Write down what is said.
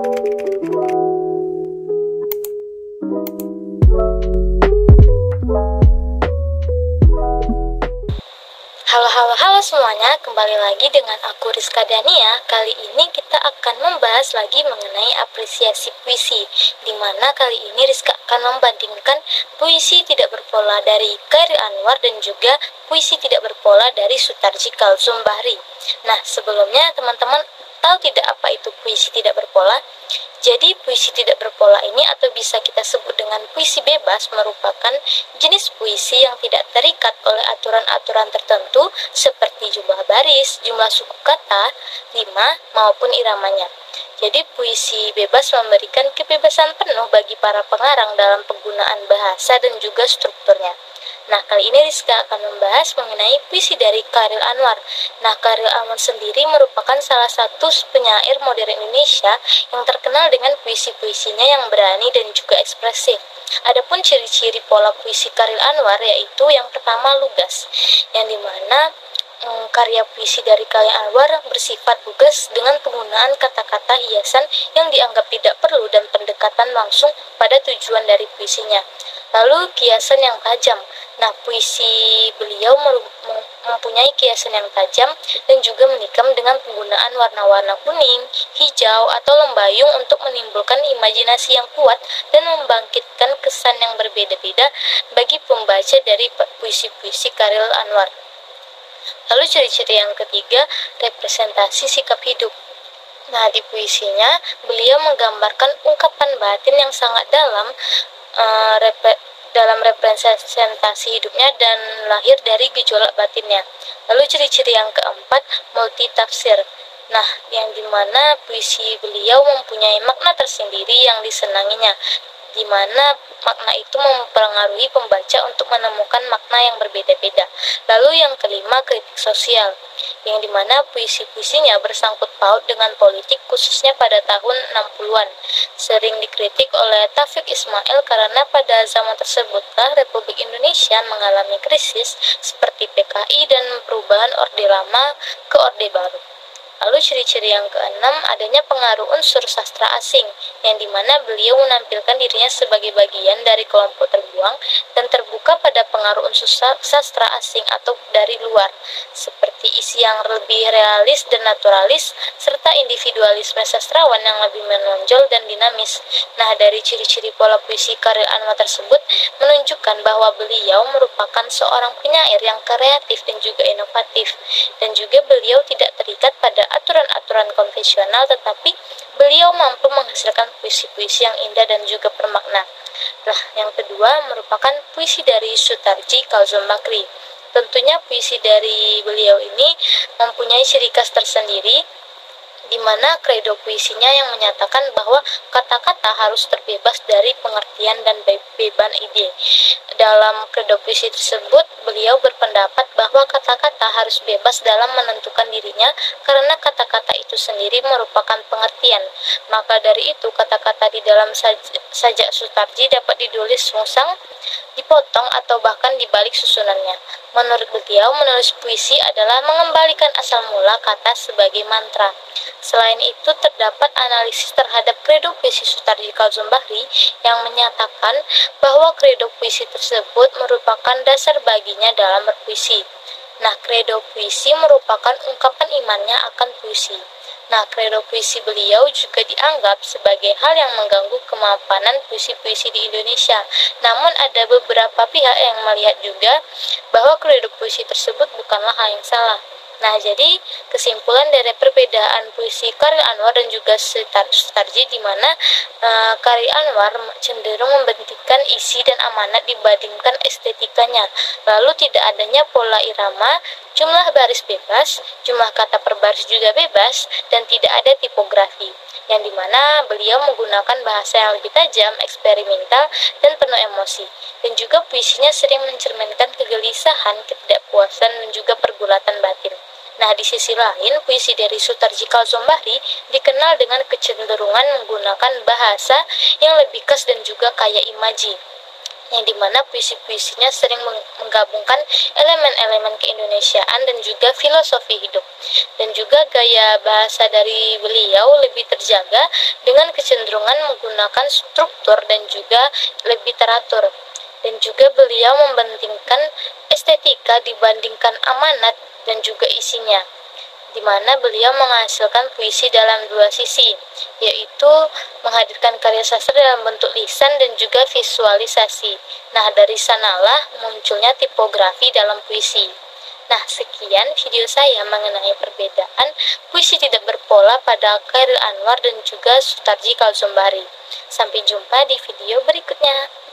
Halo semuanya, kembali lagi dengan aku Rizka Dania. Kali ini kita akan membahas lagi mengenai apresiasi puisi, di mana kali ini Rizka akan membandingkan puisi tidak berpola dari Chairil Anwar dan juga puisi tidak berpola dari Sutarji Kazhum Bahri. Nah, sebelumnya teman-teman tahu tidak apa itu puisi tidak berpola? Jadi puisi tidak berpola ini atau bisa kita sebut dengan puisi bebas merupakan jenis puisi yang tidak terikat oleh aturan-aturan tertentu seperti jumlah baris, jumlah suku kata, rima, maupun iramanya. Jadi puisi bebas memberikan kebebasan penuh bagi para pengarang dalam penggunaan bahasa dan juga strukturnya. Nah, kali ini Rizka akan membahas mengenai puisi dari Chairil Anwar. Nah, Chairil Anwar sendiri merupakan salah satu penyair modern Indonesia yang terkenal dengan puisi-puisinya yang berani dan juga ekspresif. Adapun ciri-ciri pola puisi Chairil Anwar yaitu yang pertama lugas, yang dimana karya puisi dari Chairil Anwar bersifat lugas dengan penggunaan kata-kata hiasan yang dianggap tidak perlu dan pendekatan langsung pada tujuan dari puisinya. Lalu kiasan yang tajam. Nah, puisi beliau mempunyai kiasan yang tajam dan juga menikam dengan penggunaan warna-warna kuning, hijau, atau lembayung untuk menimbulkan imajinasi yang kuat dan membangkitkan kesan yang berbeda-beda bagi pembaca dari puisi-puisi Chairil Anwar. Lalu ciri-ciri yang ketiga, representasi sikap hidup. Nah, di puisinya beliau menggambarkan ungkapan batin yang sangat dalam dalam representasi hidupnya dan lahir dari gejolak batinnya. Lalu ciri-ciri yang keempat, multitafsir. Nah, yang dimana puisi beliau mempunyai makna tersendiri yang disenanginya, di mana makna itu mempengaruhi pembaca untuk menemukan makna yang berbeda-beda. Lalu yang kelima, kritik sosial, yang dimana puisi-puisinya bersangkut paut dengan politik khususnya pada tahun 60-an. Sering dikritik oleh Taufik Ismail karena pada zaman tersebutlah Republik Indonesia mengalami krisis seperti PKI dan perubahan Orde Lama ke Orde Baru. Lalu ciri-ciri yang keenam, adanya pengaruh unsur sastra asing, yang dimana beliau menampilkan dirinya sebagai bagian dari kelompok terbuang dan terbuka pada pengaruh unsur sastra asing atau dari luar, seperti isi yang lebih realis dan naturalis, serta individualisme sastrawan yang lebih menonjol dan dinamis. Nah, dari ciri-ciri pola puisi Chairil Anwar tersebut menunjukkan bahwa beliau merupakan seorang penyair yang kreatif dan juga inovatif, dan juga beliau tidak terikat pada aturan-aturan konvensional, tetapi beliau mampu menghasilkan puisi-puisi yang indah dan juga bermakna. Nah, yang kedua merupakan puisi dari Sutarji Kazhum Bahri. Tentunya puisi dari beliau ini mempunyai ciri khas tersendiri, di mana kredo puisinya yang menyatakan bahwa kata-kata harus terbebas dari pengertian dan beban ide. Dalam kredo puisi tersebut, beliau berpendapat bahwa kata-kata harus bebas dalam menentukan dirinya karena kata-kata itu sendiri merupakan pengertian. Maka dari itu, kata-kata di dalam sajak Sutarji dapat ditulis sungsang, dipotong, atau bahkan dibalik susunannya. Menurut beliau, menulis puisi adalah mengembalikan asal mula kata sebagai mantra. Selain itu, terdapat analisis terhadap kredo puisi Sutarji Kazhum Bahri yang menyatakan bahwa kredo puisi tersebut merupakan dasar baginya dalam berpuisi. Nah, kredo puisi merupakan ungkapan imannya akan puisi. Nah, kredo puisi beliau juga dianggap sebagai hal yang mengganggu kemapanan puisi-puisi di Indonesia. Namun ada beberapa pihak yang melihat juga bahwa kredo puisi tersebut bukanlah hal yang salah. Nah, jadi kesimpulan dari perbedaan puisi Chairil Anwar dan juga Sutarji, di mana Chairil Anwar cenderung membentikan isi dan amanat dibandingkan estetikanya. Lalu tidak adanya pola irama, jumlah baris bebas, jumlah kata per baris juga bebas, dan tidak ada tipografi, yang dimana beliau menggunakan bahasa yang lebih tajam, eksperimental, dan penuh emosi. Dan juga puisinya sering mencerminkan kegelisahan, ketidakpuasan, dan juga pergulatan batin. Nah, di sisi lain, puisi dari Sutarji Kazhum Bahri dikenal dengan kecenderungan menggunakan bahasa yang lebih khas dan juga kaya imaji, yang dimana puisi-puisinya sering menggabungkan elemen-elemen keindonesiaan dan juga filosofi hidup. Dan juga gaya bahasa dari beliau lebih terjaga dengan kecenderungan menggunakan struktur dan juga lebih teratur. Dan juga beliau membandingkan estetika dibandingkan amanat dan juga isinya, di mana beliau menghasilkan puisi dalam dua sisi, yaitu menghadirkan karya sastra dalam bentuk lisan dan juga visualisasi. Nah, dari sanalah munculnya tipografi dalam puisi. Nah, sekian video saya mengenai perbedaan puisi tidak berpola pada Chairil Anwar dan juga Sutarji Kalzumbari. Sampai jumpa di video berikutnya.